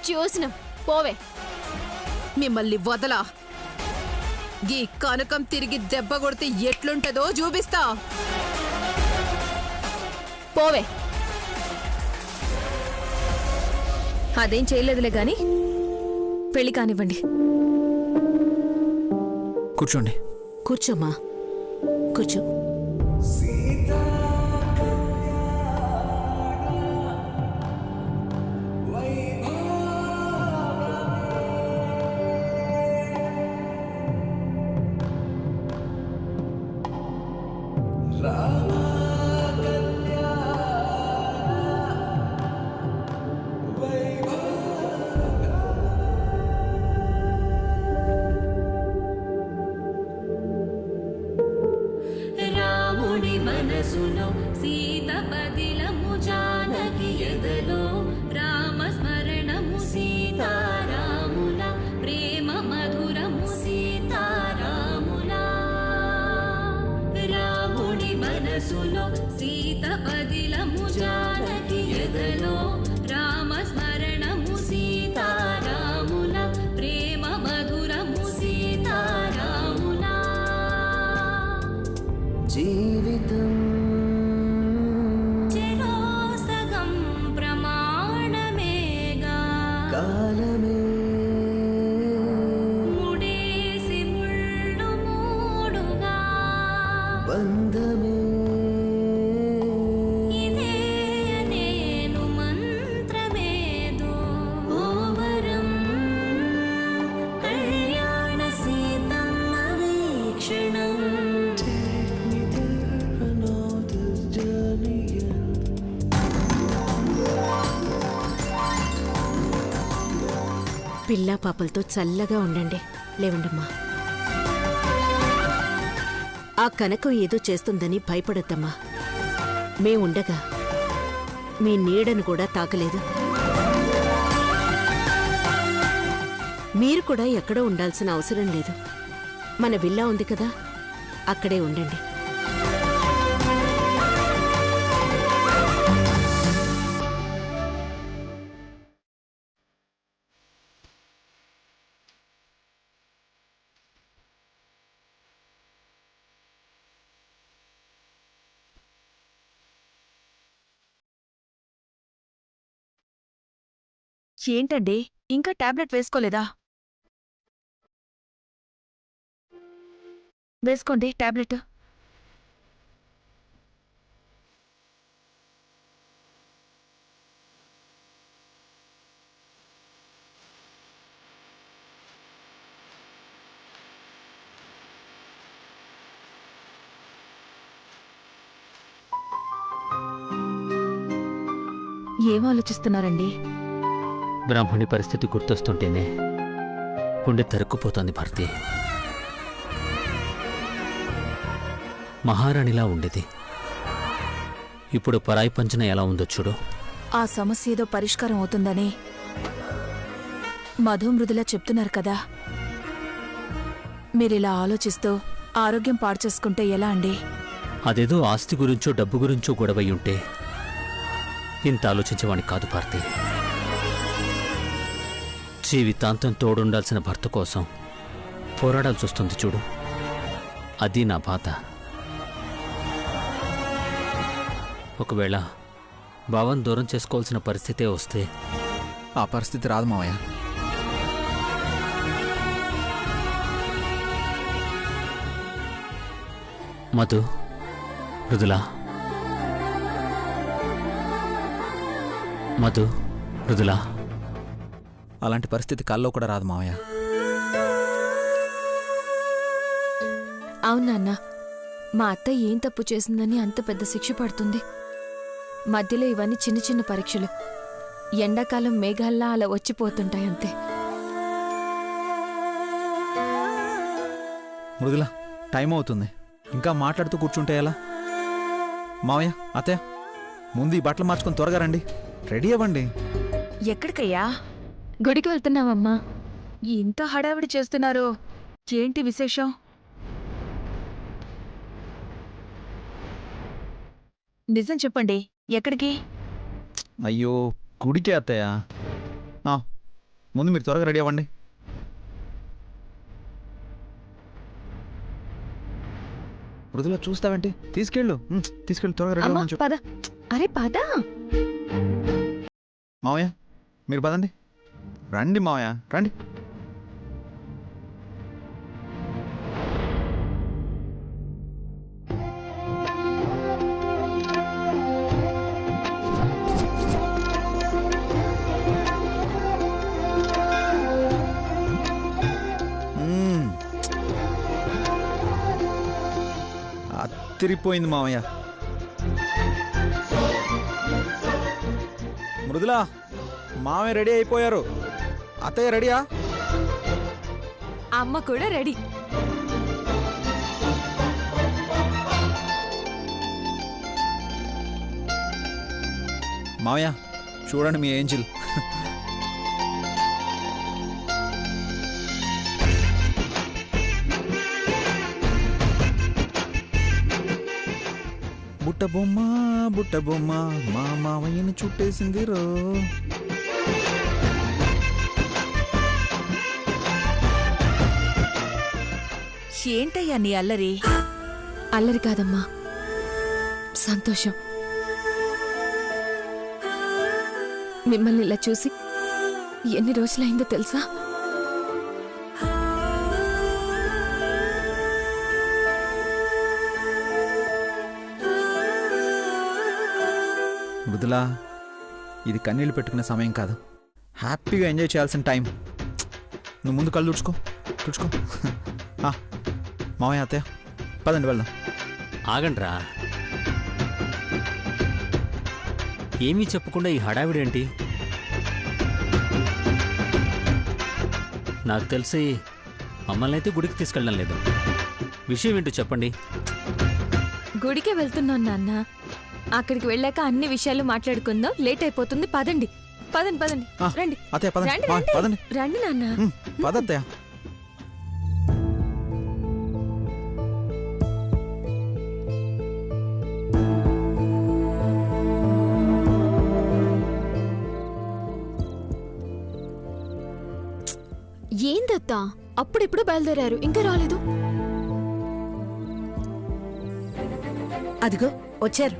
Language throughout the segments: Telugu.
చూసినాం పోవే. మిమ్మల్ని వదలా. గీ కనకం తిరిగి దెబ్బ కొడితే ఎట్లుంటదో చూపిస్తా. పోవే. అదేం చేయలేదులే గాని పెళ్లి కానివ్వండి. కూర్చోండి. కూర్చోమ్మా, కూర్చో. మనసులో సీత పదిలము జానకి ఎదలో రామస్మరణము సీతారాముల ప్రేమ మధురము సీతారాముల రాముడి మనసులో సీత పదిలము జానకి ఎదలో రామస్మరణము సీతారాముల ప్రేమ మధురము సీతారాముల జీవితం చెరోసగం ప్రమాణమేగా కాలమే ముడేసి ముళ్ళు మూడుగా బంధమే ఇదే నేను మంత్రమేదో ఓవరం కళ్యాణ సీతమ్మ వీక్షణం పిల్లా పాపలతో చల్లగా ఉండండి. లేవండమ్మా. ఆ కనకం ఏదో చేస్తుందని భయపడొద్దమ్మా. మేముండగా మీ నీడను కూడా తాకలేదు. మీరు కూడా ఎక్కడో ఉండాల్సిన అవసరం లేదు. మన విల్లా ఉంది కదా, అక్కడే ఉండండి. ఏంటండి, ఇంకా టాబ్లెట్ వేసుకోలేదా? వేసుకోండి టాబ్లెట్. ఏం ఆలోచిస్తున్నారండి? బ్రాహ్మణి పరిస్థితి గుర్తొస్తుంటేనే గుండె తరుక్కుపోతోంది భారతి. మహారాణిలా ఉండేది, ఇప్పుడు పరాయి పంచన ఎలా ఉందో చూడు. ఆ సమస్య ఏదో పరిష్కారం అవుతుందని మధు మృదులా చెప్తున్నారు కదా. మీరిలా ఆలోచిస్తూ ఆరోగ్యం పాడు చేసుకుంటే ఎలా అండి? అదేదో ఆస్తి గురించో డబ్బు గురించో గొడవై ఉంటే ఇంత ఆలోచించేవాణ్ణి కాదు భారతి. జీవితాంతం తోడుండాల్సిన భర్త కోసం పోరాడాల్సి వస్తుంది చూడు, అది నా బాధ. ఒకవేళ భావం దూరం చేసుకోవాల్సిన పరిస్థితే వస్తే ఆ పరిస్థితి రాదు మావయ్య. మధు, మృదులా, మధు, మృదులా, అలాంటి పరిస్థితి కల్లో కూడా రాదు మావయ్య. అవునన్నా, మా అత్త ఏం తప్పు చేసిందని అంత పెద్ద శిక్ష పడుతుంది? మధ్యలో ఇవన్నీ చిన్న చిన్న పరీక్షలు. ఎండాకాలం మేఘాల్లా అలా వచ్చిపోతుంటాయి అంతే. మృదుల, టైం అవుతుంది. ఇంకా మాట్లాడుతూ కూర్చుంటే ఎలా? మావయ్య, అత్తయ్య, ముందు ఈ బట్టలు మార్చుకొని త్వరగా రండి. రెడీ అవ్వండి. ఎక్కడికయ్యా? గుడికి వెళ్తున్నామమ్మా. ఇంత హడావిడి చేస్తున్నారు, ఏంటి విశేషం? నిజం చెప్పండి, ఎక్కడికి? అయ్యో, గుడికే అత్తయ్య. ముందు మీరు త్వరగా రెడీ అవ్వండి. మృదుల చూస్తావేంటి? తీసుకెళ్ళు త్వరగా రెడీ అమ్మా అవ్వండి. పద. అరే పద. మావయ్య మీరు పదండి. రండి మావయ్య రండి. అత్తిరిపోయింది మావయ్య. మృదుల మావయ్య రెడీ అయిపోయారు. అత్తయ్య రెడీయా? అమ్మ కూడా రెడీ. మావయ్య చూడండి మీ ఏంజిల్. బుట్ట బొమ్మ మా మావయ్యని చుట్టేసింది రో. ఏంటయ్యా నీ అల్లరి? అల్లరి కాదమ్మా, సంతోషం. మిమ్మల్ని ఇలా చూసి ఎన్ని రోజులైందో తెలుసా? మృదులా, ఇది కన్నీళ్ళు పెట్టుకునే సమయం కాదు, హ్యాపీగా ఎంజాయ్ చేయాల్సిన టైం. నువ్వు ముందు కళ్ళు తుడుచుకో. మావయ్య అత్తయ్య పదండి వెళ్దాం. ఆగండ్రా, ఏమీ చెప్పకుండా ఈ హడావిడేంటి? నాకు తెలిసి మమ్మల్ని అయితే గుడికి తీసుకెళ్ళడం లేదు. విషయం ఏంటో చెప్పండి. గుడికే వెళ్తున్నాను నాన్న. అక్కడికి వెళ్ళాక అన్ని విషయాలు మాట్లాడుకుందాం. లేట్ అయిపోతుంది. పదండి పదండి పదండి. రండి అత్తయ్య పదండి. రండి రండి. పదండి రండి నాన్న. పదత్తయ్య. ఏందత్తా అప్పుడెప్పుడు బయలుదేరారు, ఇంకా రాలేదు? అదిగో వచ్చారు.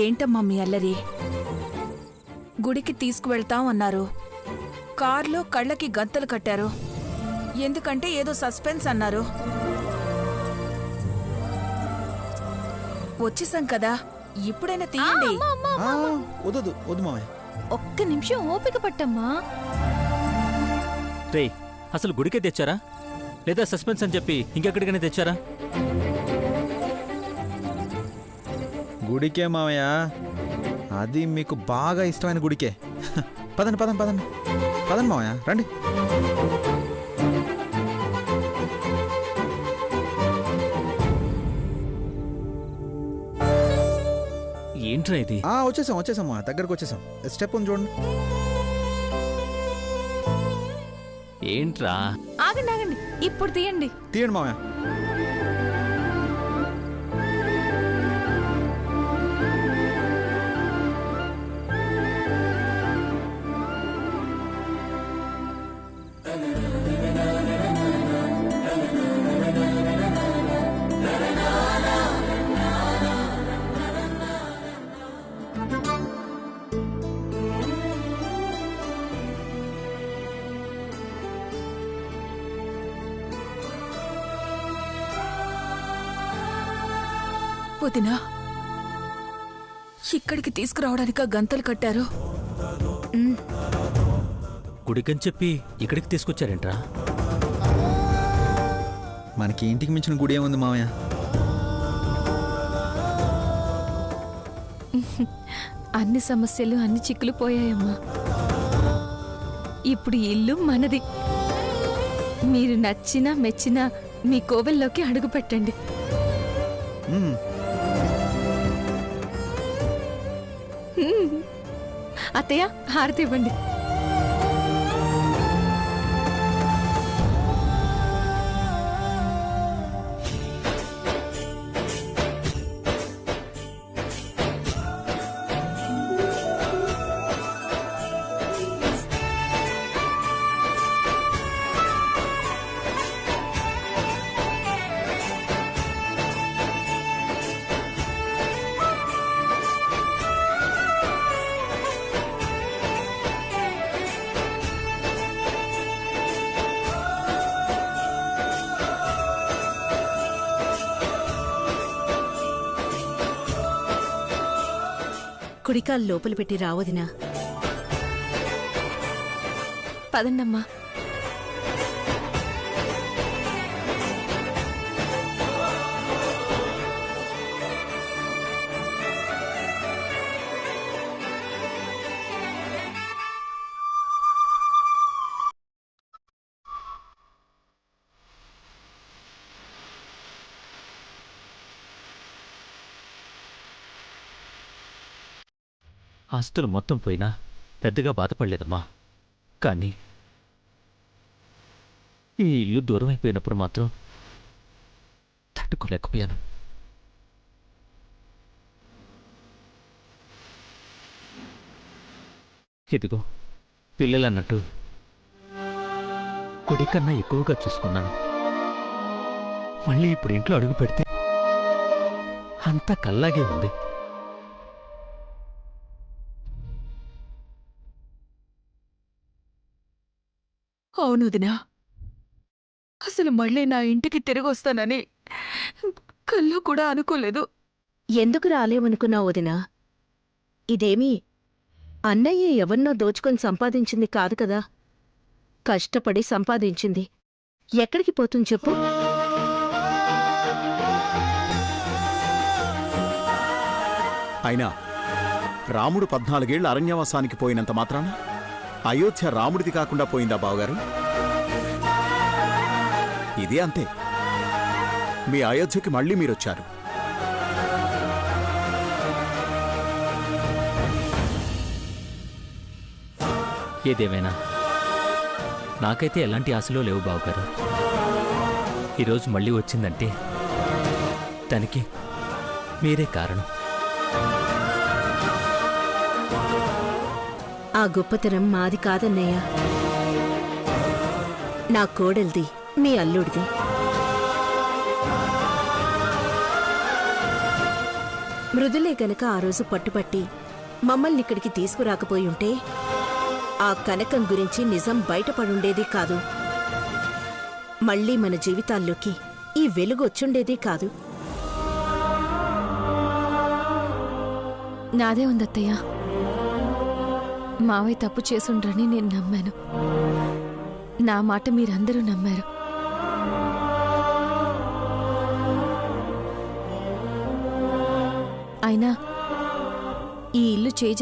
ఏంటమ్మా మీ అల్లరి? గుడికి తీసుకువెళ్తాం అన్నారు, కార్లో కళ్ళకి గంతలు కట్టారు. ఎందుకంటే ఏదో సస్పెన్స్ అన్నారు. వచ్చేసాం కదా, ఇప్పుడైనా తీయండి. వద్దు మావయ్య. ఒక్క నిమిషం ఓపిక పట్టమ్మా. రే, అసలు గుడికే తెచ్చారా లేదా సస్పెన్స్ అని చెప్పి ఇంకెక్కడికైనా తెచ్చారా? గుడికే మావయ్య, అది మీకు బాగా ఇష్టమైన గుడికే. పదండి పదండి పదండి పదండి మావయ్య రండి. ఏంట్రా ఇది? వచ్చేసాం మా దగ్గరకు వచ్చేసాం. స్టెప్ ఉంది చూడండి. ఏంట్రా? ఆగండి ఆగండి, ఇప్పుడు తీయండి. తీయండి మావయ్య. వదినా, ఇక్కడికి తీసుకురావడానికి గంతలు కట్టారు. గుడికని చెప్పి ఇక్కడికి తీసుకొచ్చారేంట్రా? మనకి ఇంటికి మించిన గుడి ఏముంది మావయ్య? అన్ని సమస్యలు అన్ని చిక్కులు పోయాయమ్మా. ఇప్పుడు ఈ ఇల్లు మనది. మీరు నచ్చినా మెచ్చినా మీ కోవెల్లోకి అడుగు పెట్టండి. అత్తయ్య హారతి ఇవ్వండి. కుడికాలు లోపల పెట్టి రావదినా. పదండమ్మా. ఆస్తులు మొత్తం పోయినా పెద్దగా బాధపడలేదమ్మా. కానీ ఈ ఇల్లు దూరం అయిపోయినప్పుడు మాత్రం తట్టుకోలేకపోయాను. ఇదిగో పిల్లలన్నట్టు కొడి కన్నా ఎక్కువగా చూసుకున్నాను. మళ్ళీ ఇప్పుడు ఇంట్లో అడుగు పెడితే అంతా కల్లాగే ఉంది. అవును వదినా, అసలు మళ్ళీ నా ఇంటికి తిరిగి వస్తానని కల్లో కూడా అనుకోలేదు. ఎందుకు రాలేమనుకున్నావు వదినా? ఇదేమీ అన్నయ్య ఎవరినో దోచుకొని సంపాదించింది కాదు కదా. కష్టపడి సంపాదించింది. ఎక్కడికి పోతుంది చెప్పు? అయినా రాముడు 14 ఏళ్ల అరణ్యవాసానికి పోయినంత మాత్రాన అయోధ్య రాముడిది కాకుండా పోయిందా బావగారు? ఇదే అంతే. మీ అయోధ్యకి మళ్ళీ మీరొచ్చారు. ఏదేమైనా నాకైతే ఎలాంటి ఆశలో లేవు బావగారు. ఈరోజు మళ్ళీ వచ్చిందంటే దానికి మీరే కారణం. ఆ గొప్పతనం మాది కాదన్నయ్య, నా కోడల్ది, మీ అల్లుడిది. మృదులే గనక ఆ రోజు పట్టుపట్టి మమ్మల్ని ఇక్కడికి తీసుకురాకపోయుంటే ఆ కనకం గురించి నిజం బయటపడుండేది కాదు. మళ్ళీ మన జీవితాల్లోకి ఈ వెలుగు వచ్చుండేది కాదు. నాదే ఉందత్తయ్య. మావయ్య తప్పు చేసుండ్రని నేను నమ్మాను. నా మాట మీరందరూ నమ్మారు. అయినా ఈ ఇల్లు చేజ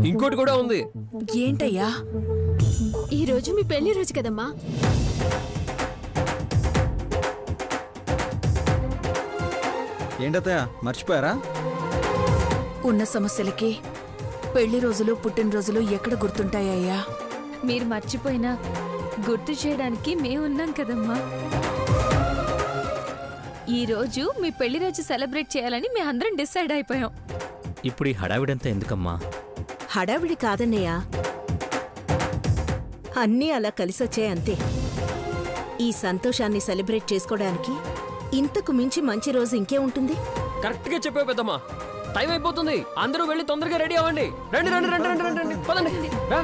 ఇంకోటి కూడా ఉంది. ఏంటయ్యా? ఈ రోజు మీ పెళ్లి రోజు కదమ్మా. ఏంటత్తయ్య మర్చిపోయారా? ఉన్న సమస్యలకి పెళ్లి రోజులు పుట్టినరోజులు ఎక్కడ గుర్తుంటాయ్యా? మీరు మర్చిపోయినా గుర్తు చేయడానికి మేమున్నాం కదమ్మా. ఈ రోజు మీ పెళ్లి రోజు సెలబ్రేట్ చేయాలని మీ అందరం డిసైడ్ అయిపోయాం. ఇప్పుడు ఈ హడావిడంతా ఎందుకమ్మా? హడావిడి కాదన్నయ్య, అన్నీ అలా కలిసొచ్చాయి అంతే. ఈ సంతోషాన్ని సెలబ్రేట్ చేసుకోవడానికి ఇంతకు మించి మంచి రోజు ఇంకే ఉంటుంది? కరెక్ట్ గా చెప్పావు పెద్దమ్మా. టైం అయిపోతుంది. అందరూ వెళ్ళి తొందరగా రెడీ అవ్వండి. రండి రండి రండి రండి రండి రండి, పదండి. రా.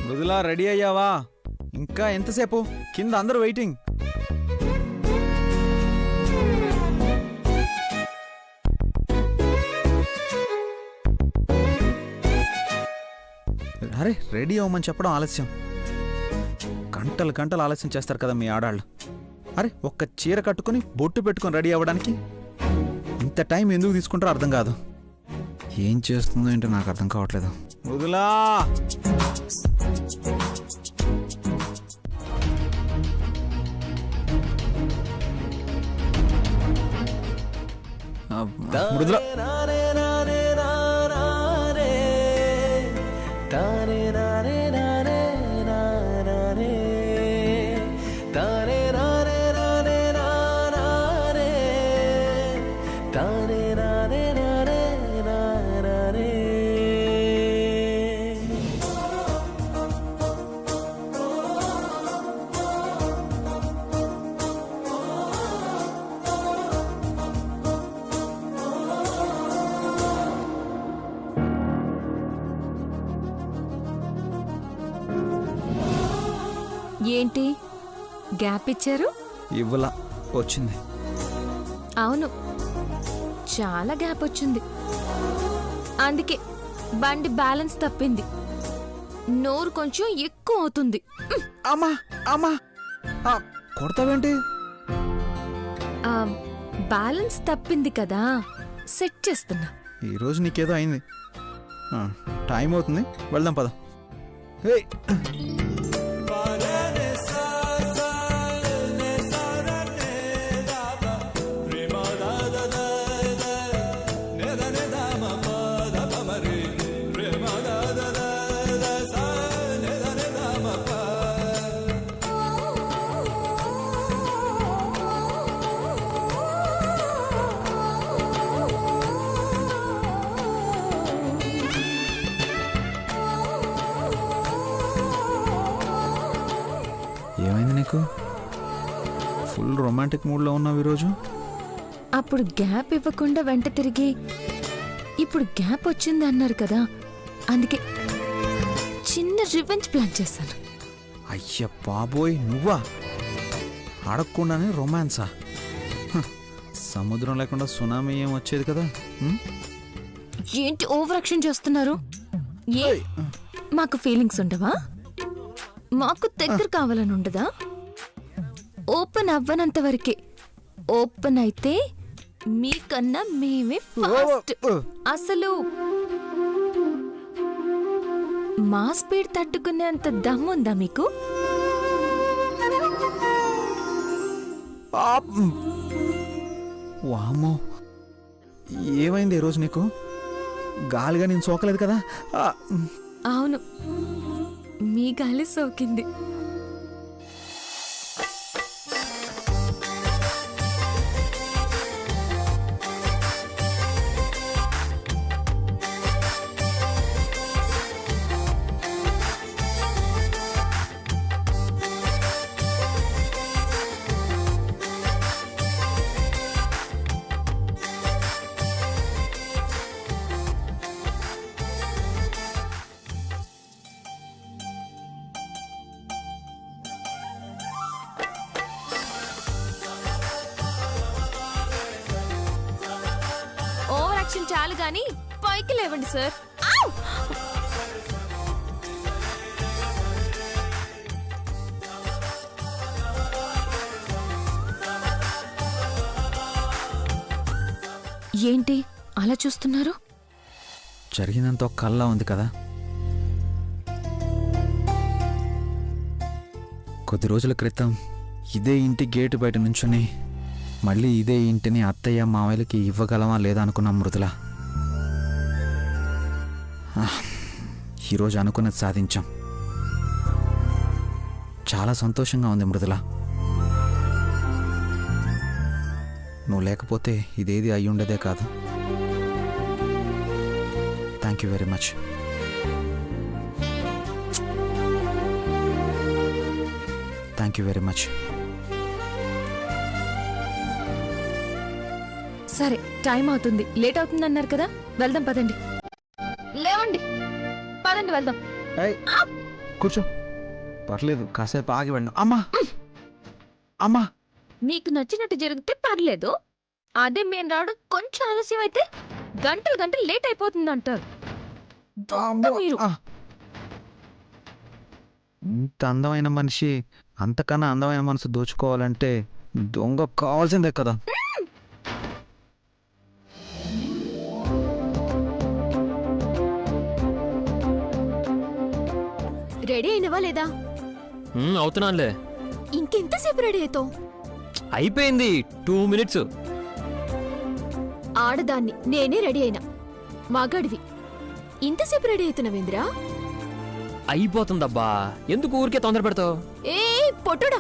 మృదులా రెడీ అయ్యావా? ఇంకా ఎంతసేపు? కింద అందరూ వెయిటింగ్. అరే రెడీ అవ్వమని చెప్పడం ఆలస్యం. గంటలు గంటలు ఆలస్యం చేస్తారు కదా మీ ఆడాళ్ళు. అరే ఒక్క చీర కట్టుకుని బొట్టు పెట్టుకొని రెడీ అవ్వడానికి ఇంత టైం ఎందుకు తీసుకుంటారో అర్థం కాదు. ఏం చేస్తుందో ఏంటో నాకు అర్థం కావట్లేదు. మృదులా మృదుల ఏంటి గ్యాప్ ఇచ్చారు? ఇవ్వలా వచ్చింది. అవును, చాలా గ్యాప్ వచ్చింది. అందుకే బండి బ్యాలెన్స్ తప్పింది. నోరు కొంచెం ఎక్కువ అవుతుంది. అమ్మా అమ్మా కొడతావేంటి? బ్యాలెన్స్ తప్పింది కదా, సెట్ చేస్తున్నా. ఈరోజు నీకేదో అయింది. టైం అవుతుంది, వెళ్దాం పద. ఏమైంది నీకు? ఫుల్ రొమాంటిక్ మూడ్లో ఉన్నావు ఈరోజు. అప్పుడు గ్యాప్ ఇవ్వకుండా వెంట తిరిగి ఇప్పుడు గ్యాప్ వచ్చింది అన్నారు కదా, అందుకే చిన్న రివెంజ్ ప్లాన్ చేశాను. అయ్య బాబోయ్, నువ్వా? అడగకుండానే రొమాన్సా? సముద్రం లేకుండా సునామీ ఏం వచ్చేది కదా. ఏంటి ఓవర్ యాక్షన్ చేస్తున్నారు? ఏ మాకు ఫీలింగ్స్ ఉండవా? మాకు దగ్గర కావాలని ఉండదా? ఓపెన్ అవ్వనంత వరకే. ఓపెన్ అయితే మీకన్నా మేమే ఫాస్ట్. అసలు మా స్పీడ్ తట్టుకునేంత దమ్ముందా మీకు? వామ్మో, ఏమైంది ఈరోజు నీకు? గాలిగా నేను సోకలేదు కదా? అవును, మీ గాలి సోకింది. చాలు గాని పైకి లేవండి సార్. ఏంటి అలా చూస్తున్నారు? జరిగినంత ఒక కల్లా ఉంది కదా. కొద్ది రోజుల క్రితం ఇదే ఇంటి గేటు బయట నుంచుని మళ్ళీ ఇదే ఇంటిని అత్తయ్య మావయ్యలకి ఇవ్వగలమా లేదా అనుకున్నాం మృదుల. ఈరోజు అనుకున్నది సాధించాం. చాలా సంతోషంగా ఉంది మృదుల. నువ్వు లేకపోతే ఇదేది అయి ఉండేదే కాదు. Thank you very much. Thank you very much. సరే, టైం అవుతుంది, లేట్ అవుతుంది అన్నారు కదా, వెళ్దాం పదండి. లేవండి, పదండి వెళ్దాం. కూర్చో, పర్లేదు, కాసేపు ఆగి వెళ్ళను. అమ్మా అమ్మా, మీకు నచ్చినట్టు జరిగితే పర్లేదు. అదే మేము రావడం కొంచెం ఆలస్యం అయితే గంటలు గంటలు లేట్ అయిపోతుంది అంటారు. ఇంత అందమైన మనిషి, అంతకన్నా అందమైన మనసు దోచుకోవాలంటే దొంగ కావాల్సిందే కదా. రెడీ అయినవా లేదా? అవుతున్నానులే. ఇంకెంతసేపు రెడీ అవుతావు? అయిపోయింది, 2 minutes. ఆడదాన్ని నేనే రెడీ అయినా మగాడివి ఇంతసేపు రెడీ అవుతున్నావేంద్రా? అయిపోతుందబ్బా, ఎందుకు ఊరికే తొందర పెడతావు? ఏ పొట్టుడా,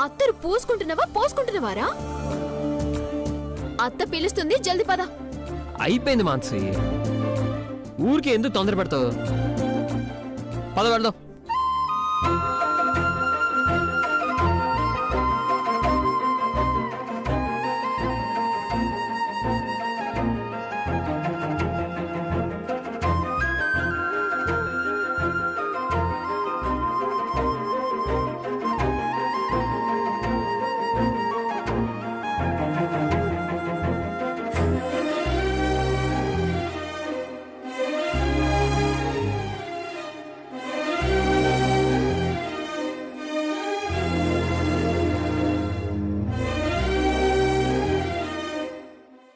అత్తరు పూసుకుంటున్నావా పోసుకుంటున్నావారా? అత్త పిలుస్తుంది, జల్ది పద. అయిపోయింది మాన్సి, ఊరికే ఎందుకు తొందర పెడతావు? పద వెళ్దాం.